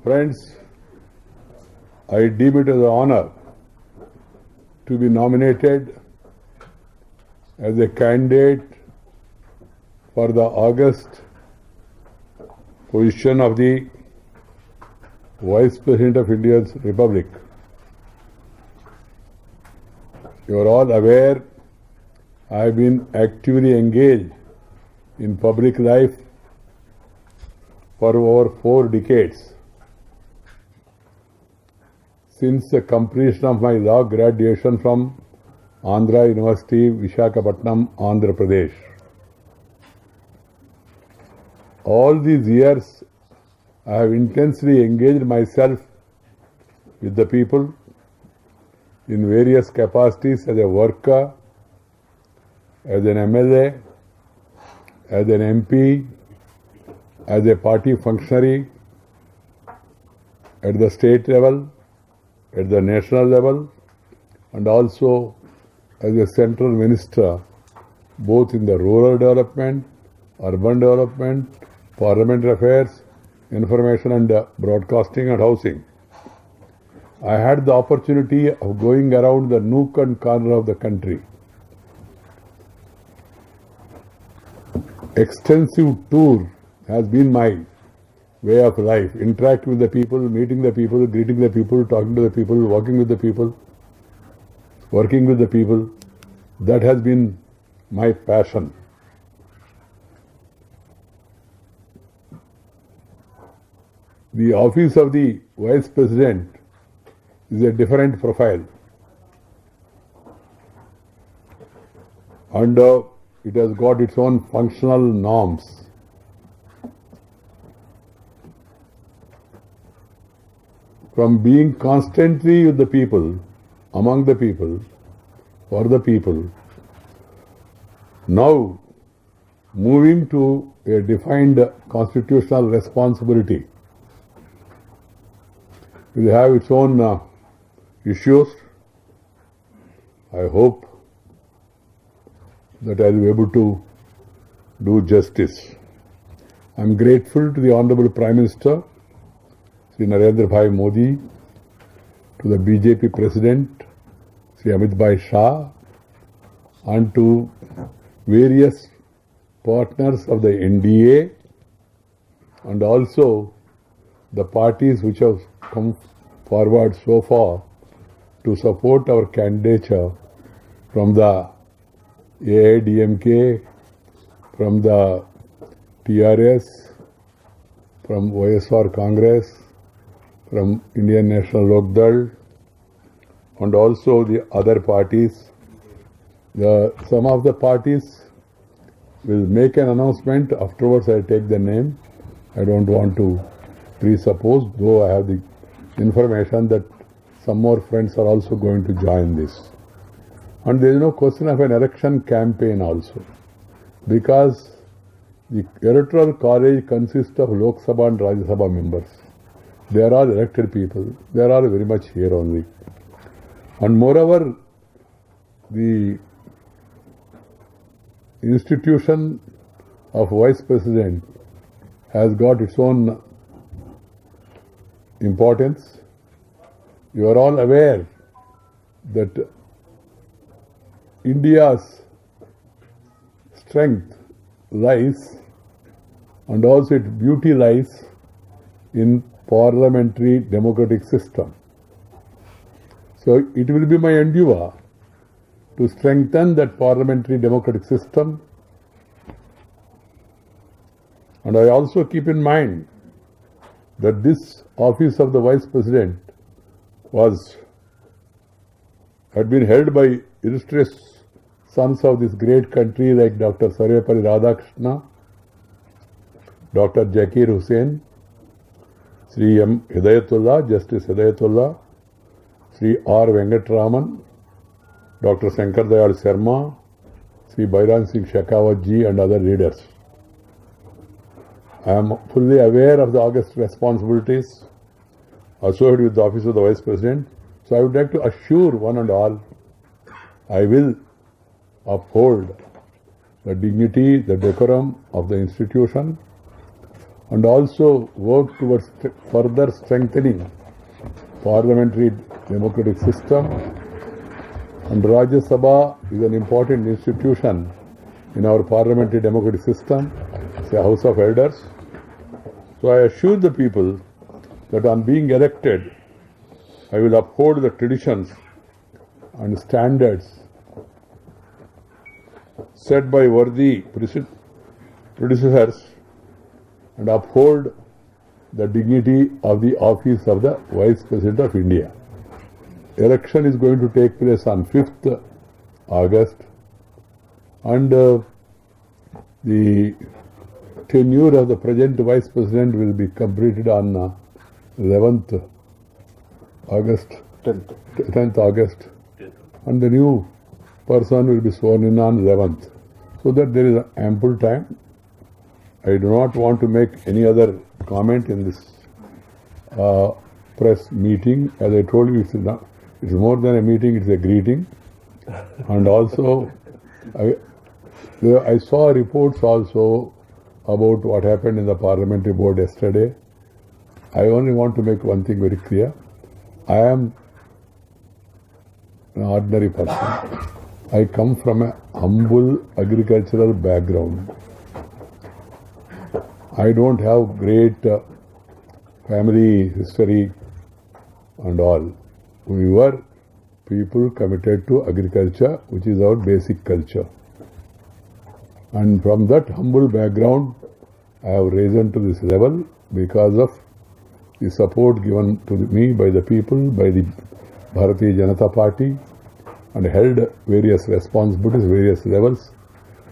Friends, I deem it as an honor to be nominated as a candidate for the August position of the Vice President of India's Republic. You are all aware I have been actively engaged in public life for over 4 decades. Since the completion of my law graduation from Andhra University, Visakhapatnam, Andhra Pradesh. All these years, I have intensely engaged myself with the people in various capacities as a worker, as an MLA, as an MP, as a party functionary, at the state level, at the national level, and also as a central minister, both in the rural development, urban development, parliamentary affairs, information and broadcasting and housing. I had the opportunity of going around the nook and corner of the country. Extensive tour has been my way of life, interacting with the people, meeting the people, greeting the people, talking to the people, walking with the people, working with the people. That has been my passion. The office of the Vice President is a different profile. And it has got its own functional norms. From being constantly with the people, among the people, for the people, now moving to a defined constitutional responsibility. It will have its own issues. I hope that I will be able to do justice. I am grateful to the Honorable Prime Minister, Sri Narendra Bhai Modi, to the BJP President, Sri Amit Bhai Shah, and to various partners of the NDA and also the parties which have come forward so far to support our candidature from the AIDMK, from the TRS, from YSR Congress, from Indian National Lok Dal, and also the other parties. Some of the parties will make an announcement. Afterwards, I take the name. I don't want to presuppose, though I have the information that some more friends are also going to join this. And there is no question of an election campaign also, because the electoral college consists of Lok Sabha and Rajya Sabha members. They are all elected people. They are all very much here only. And moreover, the institution of Vice President has got its own importance. You are all aware that India's strength lies and also its beauty lies in parliamentary democratic system. So it will be my endeavour to strengthen that parliamentary democratic system. And I also keep in mind that this office of the Vice President had been held by illustrious sons of this great country like Dr. Sarvepalli Radhakrishna, Dr. Zakir Hussain, Sri M. Hidayatullah, Justice Hidayatullah, Sri R. Venkatraman, Dr. Shankar Dayal Sharma, Sri Bairan Singh Shekhawat ji and other leaders. I am fully aware of the august responsibilities associated with the office of the Vice President. So I would like to assure one and all, I will uphold the dignity, the decorum of the institution and also work towards further strengthening parliamentary democratic system. And Rajya Sabha is an important institution in our parliamentary democratic system. It's a House of Elders. So I assure the people that on being elected, I will uphold the traditions and standards set by worthy predecessors and uphold the dignity of the office of the Vice President of India. Election is going to take place on 5th August, and the tenure of the present Vice President will be completed on 11th August, 10th August, and the new person will be sworn in on 11th, so that there is ample time. I do not want to make any other comment in this press meeting. As I told you, it's more than a meeting, it's a greeting. And also, I saw reports also about what happened in the parliamentary board yesterday. I only want to make one thing very clear. I am an ordinary person. I come from a humble agricultural background. I don't have great family history and all. We were people committed to agriculture, which is our basic culture. And from that humble background, I have risen to this level because of the support given to me by the people, by the Bharatiya Janata Party, and held various responsibilities, various levels.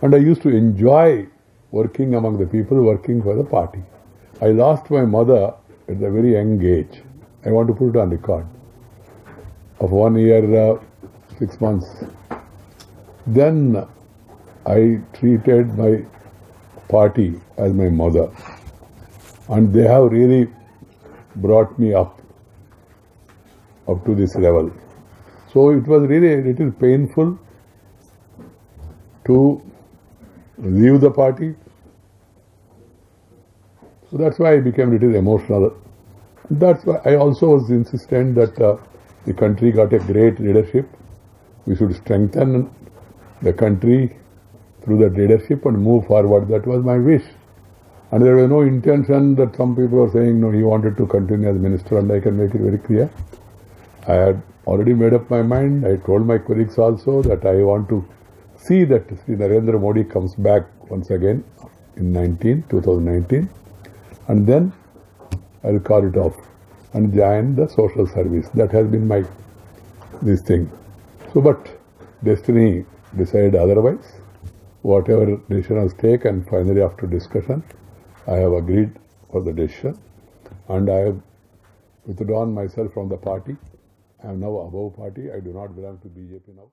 And I used to enjoy working among the people, working for the party. I lost my mother at a very young age. I want to put it on record. Of 1 year, 6 months. Then I treated my party as my mother. And they have really brought me up to this level. So it was really a little painful to leave the party. So that's why I became a little emotional. That's why I also was insistent that the country got a great leadership. We should strengthen the country through that leadership and move forward. That was my wish. And there was no intention that some people were saying, no, he wanted to continue as minister, and I can make it very clear. I had already made up my mind. I told my colleagues also that I want to see that Sri Narendra Modi comes back once again in 2019, and then I'll call it off and join the social service. That has been this thing. So, but destiny decided otherwise. Whatever decision I was taken, finally after discussion, I have agreed for the decision, and I have withdrawn myself from the party. I am now above party. I do not belong to BJP now.